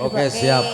Oke, siap.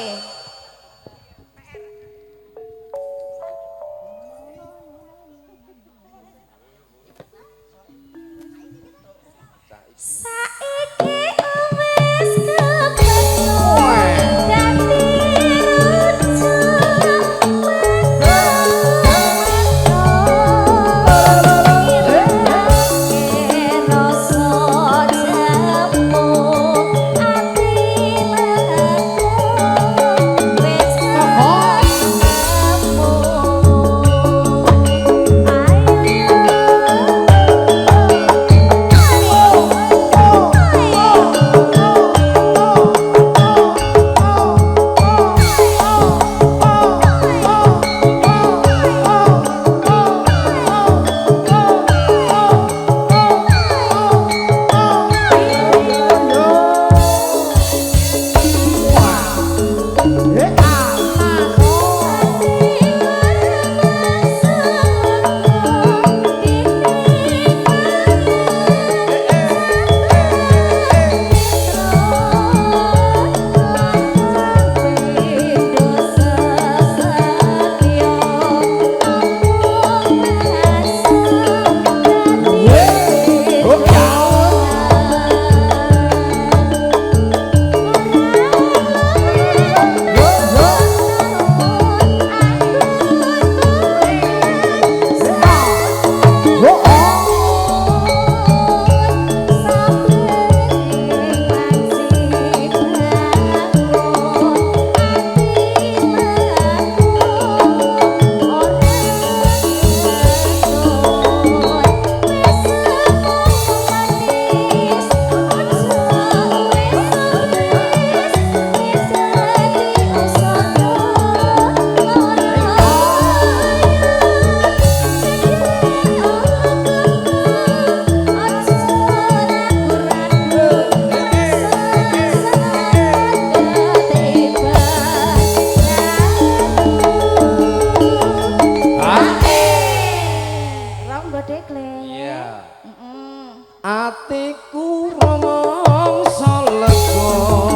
Atiku rumangsa lega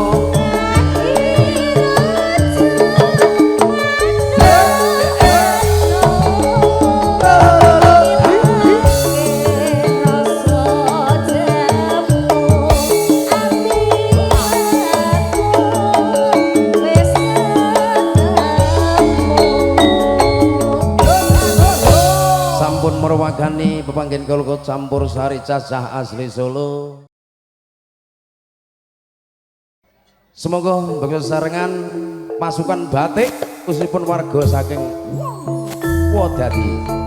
merwagani pepanggen kula campur sari cacah asli Solo. Semoga bagi sarengan pasukan batik khususipun warga saking Wodadi.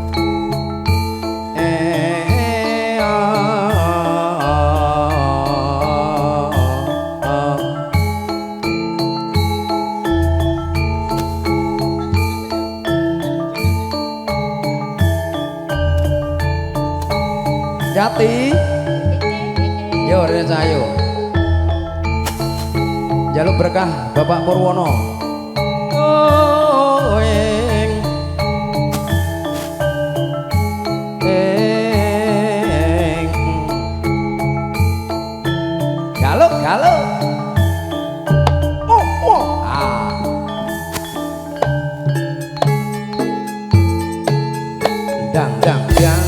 Jati yo Rene Cahyo jaluk berkah Bapak Purwono galuk galuk dang dang dang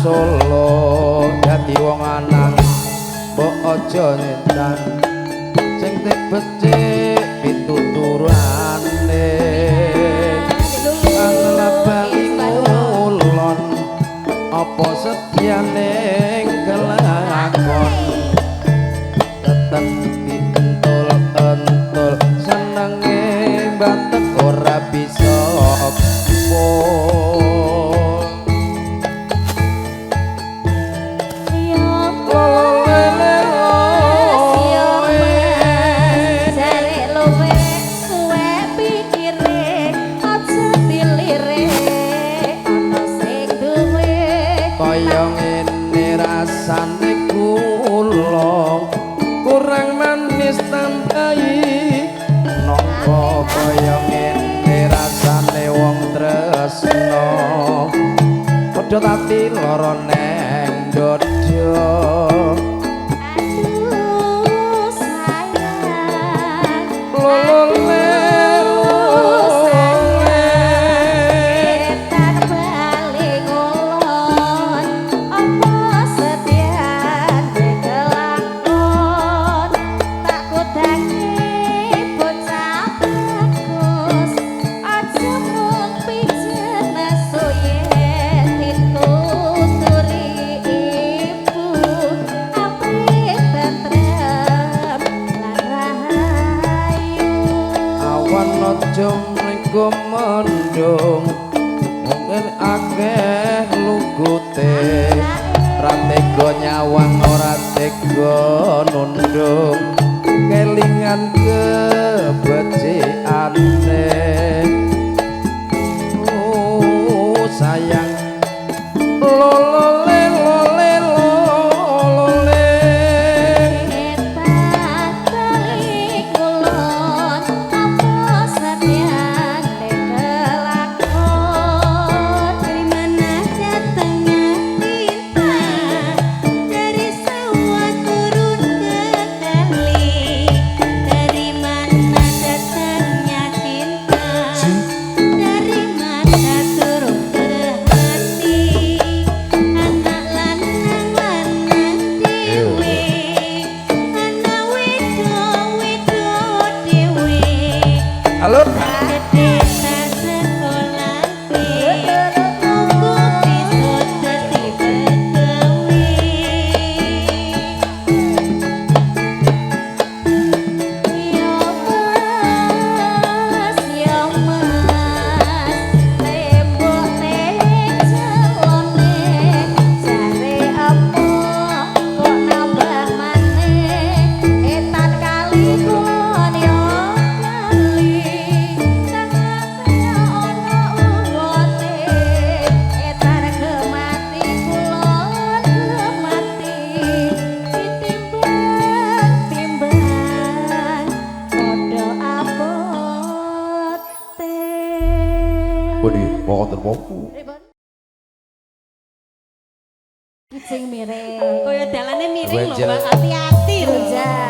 Solo dadi wong lanang mbok aja nyentan sing tek becik turane anlebani ngulon apa setyane kelakon tetep entul-entul senenge batek ora bisa rasane kula kurang manis tambahi nangka kaya ngene rasane wong tresno padha tapi lara neng dada aduh sayang lolole mendung mungkin akeh lugute ratega nyawang ora tega nundung kelingan kebecikane sayang lolole lole lolole halo kucing miring kaya dalane miring lho Mbak, hati-hati lho ja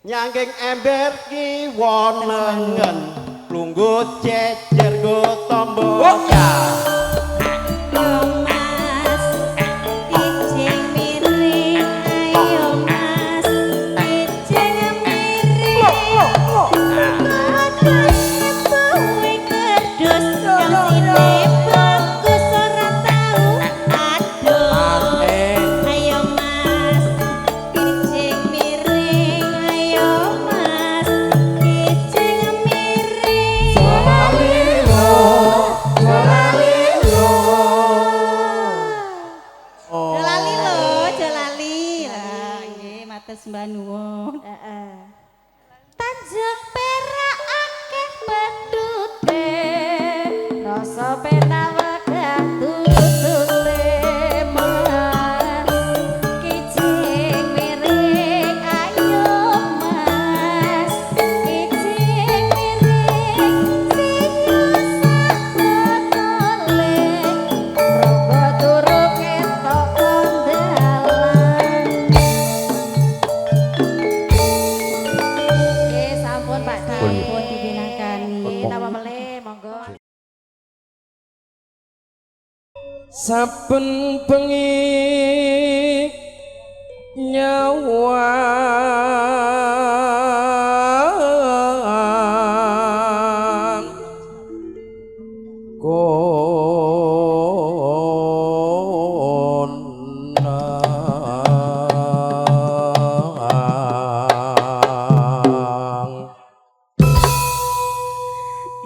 nyangking ember kiwon nengen lungguh jejer go tombo Oh ya. Mas ijeng miring ayo mas ijeng miring Bawe kerdus yang sini bagus ora tau aduh ayo mas ijeng miring ayo mas ijeng miring Jolali lho, jolali. Lah nggih matur sembah nuwun. Heeh. Tanjung Perak akeh bedute. Rasa penak wegah tutute mas. Kijing miring ayo mas. Kijing miring sing toleh. Rogo turu ketok kondalan. Sampun Pak sampun dibinangkani. Napa melih monggo. Saben bengi nyawa konang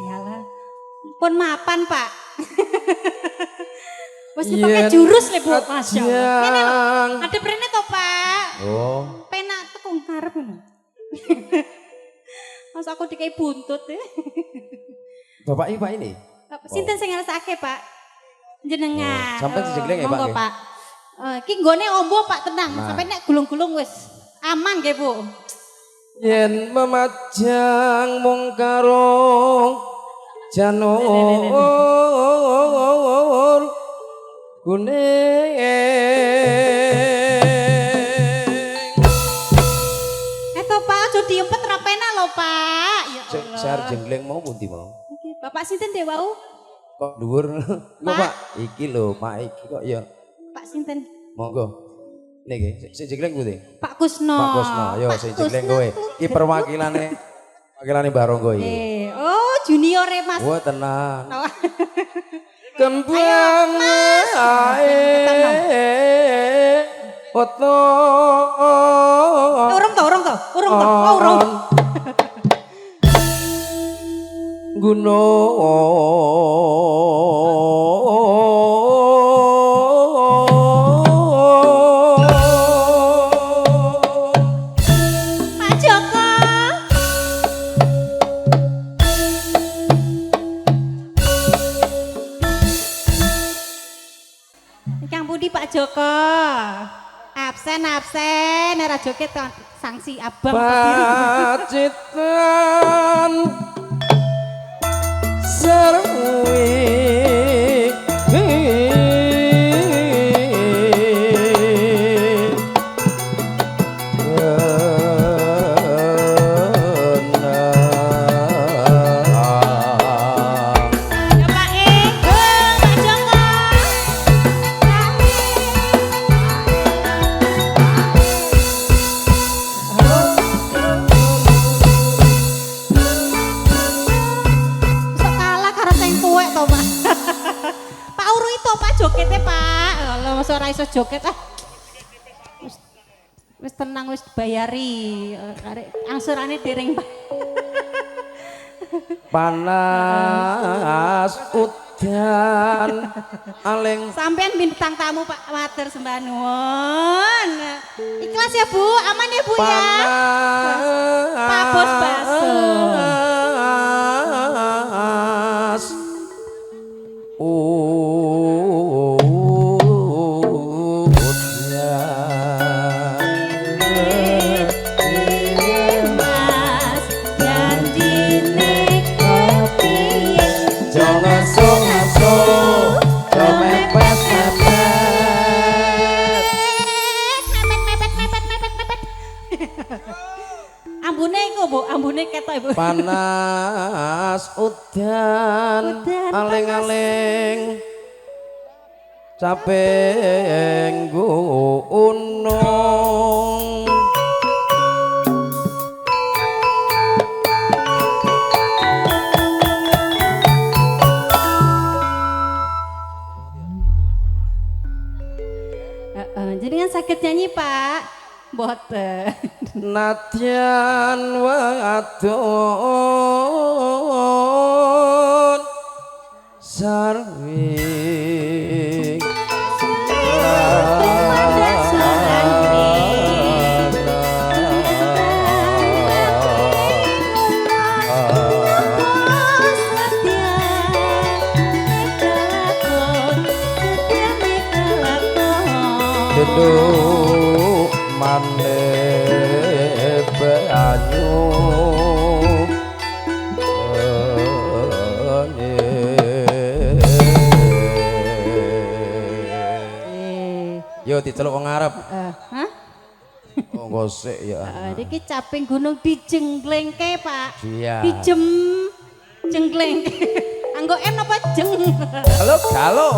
Yalah. Pun mapan, Pak. Wes pakai jurus le, Bu. Masya Allah. Kene lho. Ada prene to, Pak. Oh, Penak tekung karep lho. Mas aku dikai buntut ya. Bapak ini Pak ini. Sinten sing ngrasake, Pak? Jenengan. Oh, sampean dijegleng ya, Pak, Monggo, nggih? Pak. Ki nggone ombo, Pak, tenang. Nah. Sampai nek gulung-gulung wis aman nggih, Bu. Yen memajang mung karo janur kuning Eto Pak, aja diempet ra penak lho, Pak. Ya Allah. Sar jengleng mau pundi mau? Iki, Bapak sinten dek wau? Kok dhuwur? Kok Pak, iki lho, Pak iki kok ya. Pak sinten? Monggo. Niki, sing jengleng pundi? Pak Kusno. Pak Kusno, yo sing jengleng kowe. Iki perwakilane Mbah Ronggo iki. Oh, junior Mas. Wah, tenan. Oh. Kembang ae foto Urung to. Oh, urung. Pak Joko. Kang Budi Pak Joko. Absen, ora joget sanksi abang Pacitan serwi Ya Pak Eko, Pak Joko. Sok kalah karo sing tuwek to, Pak. Pak Uru itu Pak jogete, Pak. Lah masa ora iso joget ah. Wis tenang wis dibayari. Arek angsurane dereng, Pak. panas udan aling Sampean bintang tamu Pak matur sembah nuwun. Ikhlas ya Bu, aman ya Bu ya. panas Pak Bos Baso. udan Mas janjine kepiye? jangan ngaso jangan mepet Mepet. Ambune iku, Bu, ambune ketok, Bu. Panas udan Udan aling-aling capek gunung Jenengan sakit nyanyi, Pak? Boten. nadyan wadon sarwi duduk maneh banyu yo diceluk wong Arab Hah? monggo sik ya Iki caping gunung dijengglengke, Pak. iya Jengglengke. Anggo en apa jeng? halo halo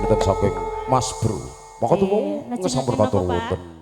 kinten saking Mas Bro. Maka tuh Nggih, ngesampur lajengaken katur napa, Pak? wonten.